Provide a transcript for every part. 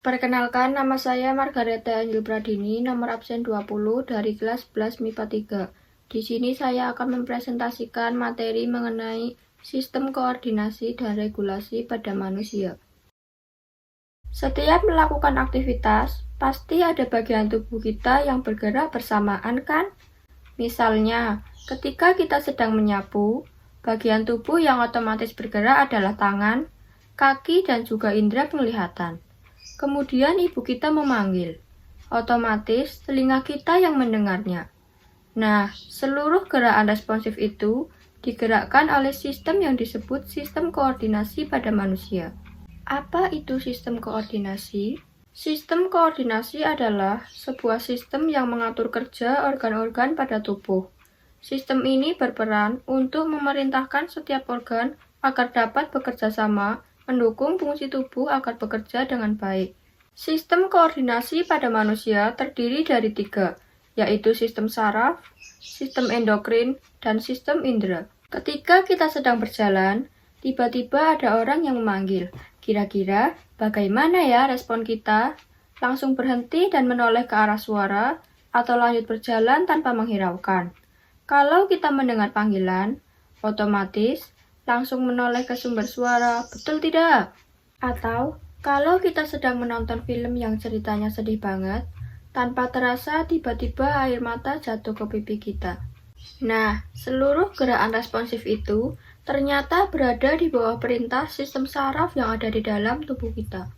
Perkenalkan, nama saya Margareta Angel Pradini, nomor absen 20 dari kelas 11 MIPA 3. Di sini saya akan mempresentasikan materi mengenai sistem koordinasi dan regulasi pada manusia. Setiap melakukan aktivitas, pasti ada bagian tubuh kita yang bergerak bersamaan kan? Misalnya, ketika kita sedang menyapu, bagian tubuh yang otomatis bergerak adalah tangan, kaki, dan juga indera penglihatan. Kemudian ibu kita memanggil. Otomatis telinga kita yang mendengarnya. Nah, seluruh gerakan responsif itu digerakkan oleh sistem yang disebut sistem koordinasi pada manusia. Apa itu sistem koordinasi? Sistem koordinasi adalah sebuah sistem yang mengatur kerja organ-organ pada tubuh. Sistem ini berperan untuk memerintahkan setiap organ agar dapat bekerja sama, mendukung fungsi tubuh agar bekerja dengan baik. Sistem koordinasi pada manusia terdiri dari 3, yaitu sistem saraf, sistem endokrin, dan sistem indera. Ketika kita sedang berjalan, tiba-tiba ada orang yang memanggil. Kira-kira bagaimana ya respon kita? Langsung berhenti dan menoleh ke arah suara, atau lanjut berjalan tanpa menghiraukan? Kalau kita mendengar panggilan, otomatis langsung menoleh ke sumber suara, betul tidak? Atau kalau kita sedang menonton film yang ceritanya sedih banget, tanpa terasa tiba-tiba air mata jatuh ke pipi kita. Nah, seluruh gerakan responsif itu ternyata berada di bawah perintah sistem saraf yang ada di dalam tubuh kita.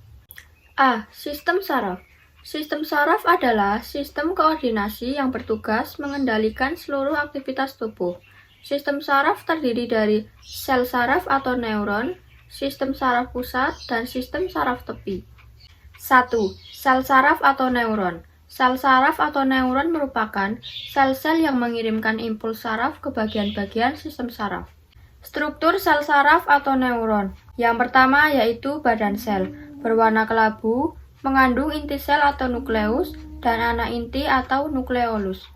A. Sistem saraf. Sistem saraf adalah sistem koordinasi yang bertugas mengendalikan seluruh aktivitas tubuh. Sistem saraf terdiri dari sel saraf atau neuron, sistem saraf pusat, dan sistem saraf tepi. 1. Sel saraf atau neuron. Sel saraf atau neuron merupakan sel-sel yang mengirimkan impuls saraf ke bagian-bagian sistem saraf. Struktur sel saraf atau neuron. Yang pertama yaitu badan sel, berwarna kelabu, mengandung inti sel atau nukleus, dan anak inti atau nukleolus.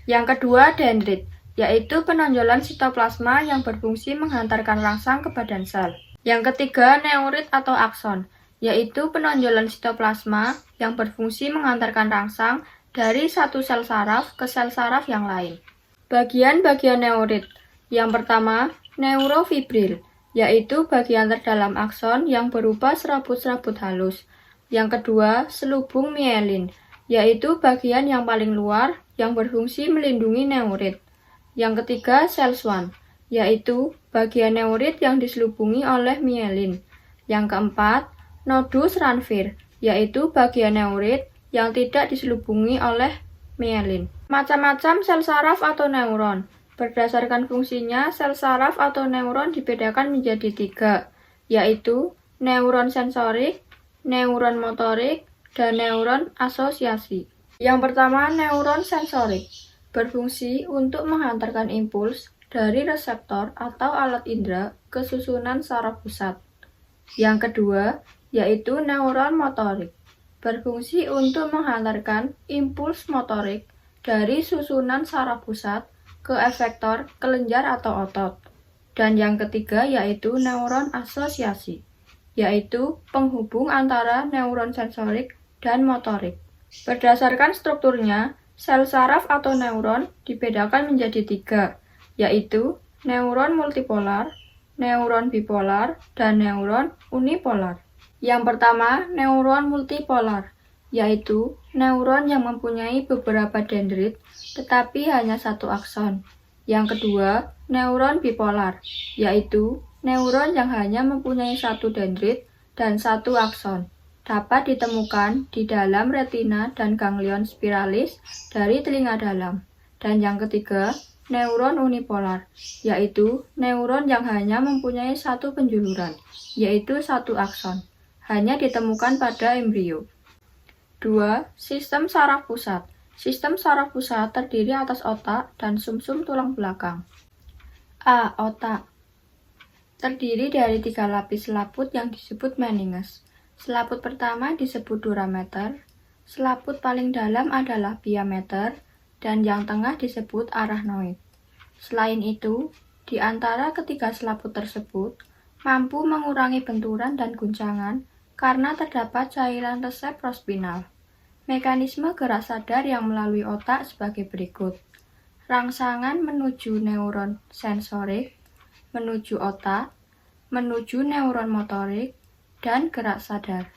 Yang kedua dendrit, yaitu penonjolan sitoplasma yang berfungsi menghantarkan rangsang ke badan sel. Yang ketiga neurit atau akson, yaitu penonjolan sitoplasma yang berfungsi menghantarkan rangsang dari satu sel saraf ke sel saraf yang lain. Bagian-bagian neurit. Yang pertama, neurofibril, yaitu bagian terdalam akson yang berupa serabut-serabut halus. Yang kedua, selubung mielin, yaitu bagian yang paling luar yang berfungsi melindungi neurit. Yang ketiga, sel Schwann, yaitu bagian neurit yang diselubungi oleh mielin. Yang keempat, nodus Ranvier, yaitu bagian neurit yang tidak diselubungi oleh mielin. Macam-macam sel saraf atau neuron. Berdasarkan fungsinya, sel saraf atau neuron dibedakan menjadi 3, yaitu neuron sensorik, neuron motorik, dan neuron asosiasi. Yang pertama, neuron sensorik berfungsi untuk menghantarkan impuls dari reseptor atau alat indera ke susunan saraf pusat. Yang kedua, yaitu neuron motorik, berfungsi untuk menghantarkan impuls motorik dari susunan saraf pusat ke efektor kelenjar atau otot. Dan yang ketiga yaitu neuron asosiasi, yaitu penghubung antara neuron sensorik dan motorik. Berdasarkan strukturnya, sel saraf atau neuron dibedakan menjadi 3, yaitu neuron multipolar, neuron bipolar, dan neuron unipolar. Yang pertama, neuron multipolar, yaitu neuron yang mempunyai beberapa dendrit tetapi hanya satu akson. Yang kedua, neuron bipolar, yaitu neuron yang hanya mempunyai satu dendrit dan satu akson. Dapat ditemukan di dalam retina dan ganglion spiralis dari telinga dalam. Dan yang ketiga, neuron unipolar, yaitu neuron yang hanya mempunyai satu penjuluran, yaitu satu akson. Hanya ditemukan pada embrio. 2. Sistem saraf pusat. Sistem saraf pusat terdiri atas otak dan sumsum tulang belakang. A. Otak. Terdiri dari 3 lapis selaput yang disebut meninges. Selaput pertama disebut durameter, selaput paling dalam adalah piameter, dan yang tengah disebut arachnoid. Selain itu, di antara ketiga selaput tersebut, mampu mengurangi benturan dan guncangan karena terdapat cairan reseptor-spinal. Mekanisme gerak sadar yang melalui otak sebagai berikut. Rangsangan menuju neuron sensorik, menuju otak, menuju neuron motorik, dan gerak sadar.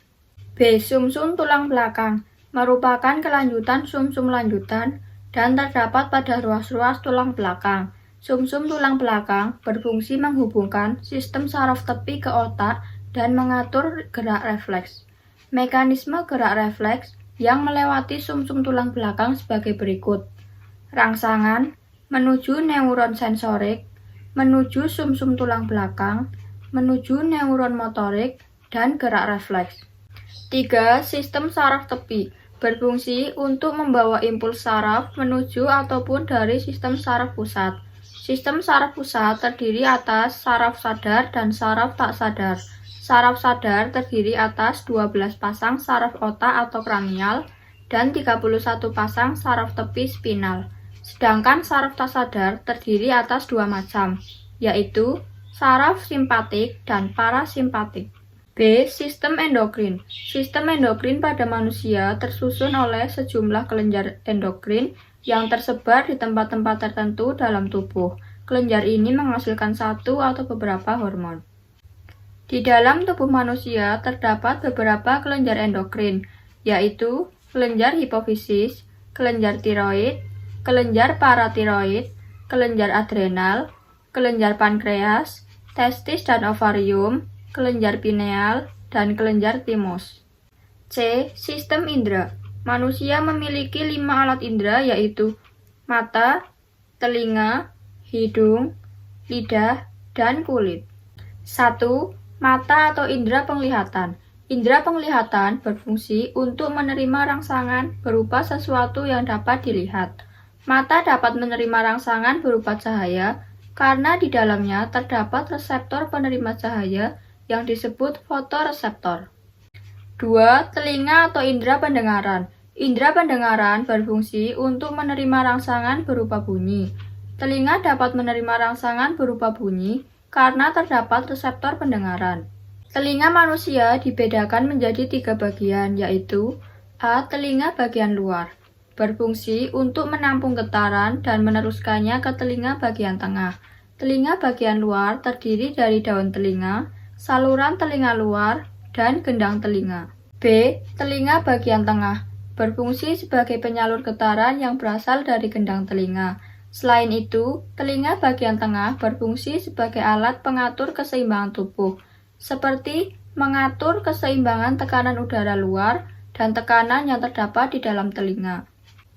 B. Sumsum tulang belakang merupakan kelanjutan sumsum lanjutan dan terdapat pada ruas-ruas tulang belakang. Sumsum tulang belakang berfungsi menghubungkan sistem saraf tepi ke otak dan mengatur gerak refleks. Mekanisme gerak refleks yang melewati sumsum tulang belakang sebagai berikut. Rangsangan menuju neuron sensorik, menuju sumsum tulang belakang, menuju neuron motorik, dan gerak refleks. 3. Sistem saraf tepi berfungsi untuk membawa impuls saraf menuju ataupun dari sistem saraf pusat. Sistem saraf pusat terdiri atas saraf sadar dan saraf tak sadar. Saraf sadar terdiri atas 12 pasang saraf otak atau kranial dan 31 pasang saraf tepi spinal. Sedangkan saraf tak sadar terdiri atas 2 macam, yaitu saraf simpatik dan parasimpatik. B. Sistem endokrin. Sistem endokrin pada manusia tersusun oleh sejumlah kelenjar endokrin yang tersebar di tempat-tempat tertentu dalam tubuh. Kelenjar ini menghasilkan satu atau beberapa hormon. Di dalam tubuh manusia terdapat beberapa kelenjar endokrin, yaitu kelenjar hipofisis, kelenjar tiroid, kelenjar paratiroid, kelenjar adrenal, kelenjar pankreas, testis dan ovarium, kelenjar pineal, dan kelenjar timus. C. Sistem indera. Manusia memiliki 5 alat indera, yaitu mata, telinga, hidung, lidah, dan kulit. 1. Mata atau indera penglihatan. Indera penglihatan berfungsi untuk menerima rangsangan berupa sesuatu yang dapat dilihat. Mata dapat menerima rangsangan berupa cahaya karena di dalamnya terdapat reseptor penerima cahaya yang disebut fotoreseptor. 2. Telinga atau indera pendengaran. Indera pendengaran berfungsi untuk menerima rangsangan berupa bunyi. Telinga dapat menerima rangsangan berupa bunyi karena terdapat reseptor pendengaran. Telinga manusia dibedakan menjadi 3 bagian, yaitu A. Telinga bagian luar, berfungsi untuk menampung getaran dan meneruskannya ke telinga bagian tengah. Telinga bagian luar terdiri dari daun telinga, saluran telinga luar, dan gendang telinga. B. Telinga bagian tengah, berfungsi sebagai penyalur getaran yang berasal dari gendang telinga. Selain itu, telinga bagian tengah berfungsi sebagai alat pengatur keseimbangan tubuh, seperti mengatur keseimbangan tekanan udara luar dan tekanan yang terdapat di dalam telinga.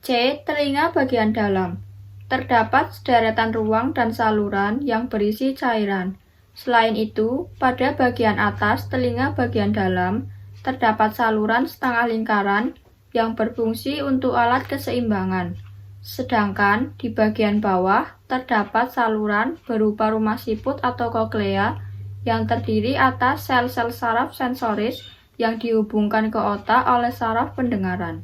C. Telinga bagian dalam. Terdapat sederetan ruang dan saluran yang berisi cairan. Selain itu, pada bagian atas telinga bagian dalam, terdapat saluran setengah lingkaran yang berfungsi untuk alat keseimbangan. Sedangkan di bagian bawah terdapat saluran berupa rumah siput atau koklea yang terdiri atas sel-sel saraf sensoris yang dihubungkan ke otak oleh saraf pendengaran.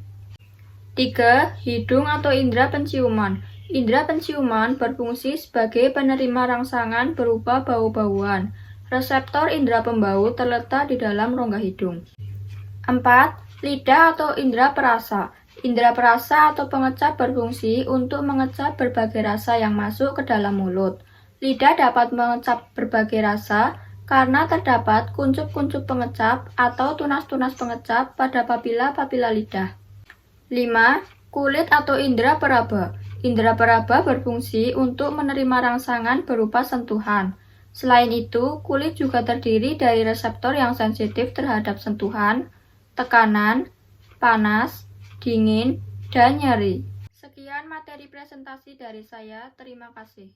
3. Hidung atau indera penciuman. Indera penciuman berfungsi sebagai penerima rangsangan berupa bau-bauan. Reseptor indera pembau terletak di dalam rongga hidung. 4. Lidah atau indera perasa. Indera perasa atau pengecap berfungsi untuk mengecap berbagai rasa yang masuk ke dalam mulut. Lidah dapat mengecap berbagai rasa karena terdapat kuncup-kuncup pengecap atau tunas-tunas pengecap pada papila-papila lidah. 5. Kulit atau indera peraba. Indera peraba berfungsi untuk menerima rangsangan berupa sentuhan. Selain itu, kulit juga terdiri dari reseptor yang sensitif terhadap sentuhan, tekanan, panas, dingin, dan nyeri. Sekian materi presentasi dari saya, terima kasih.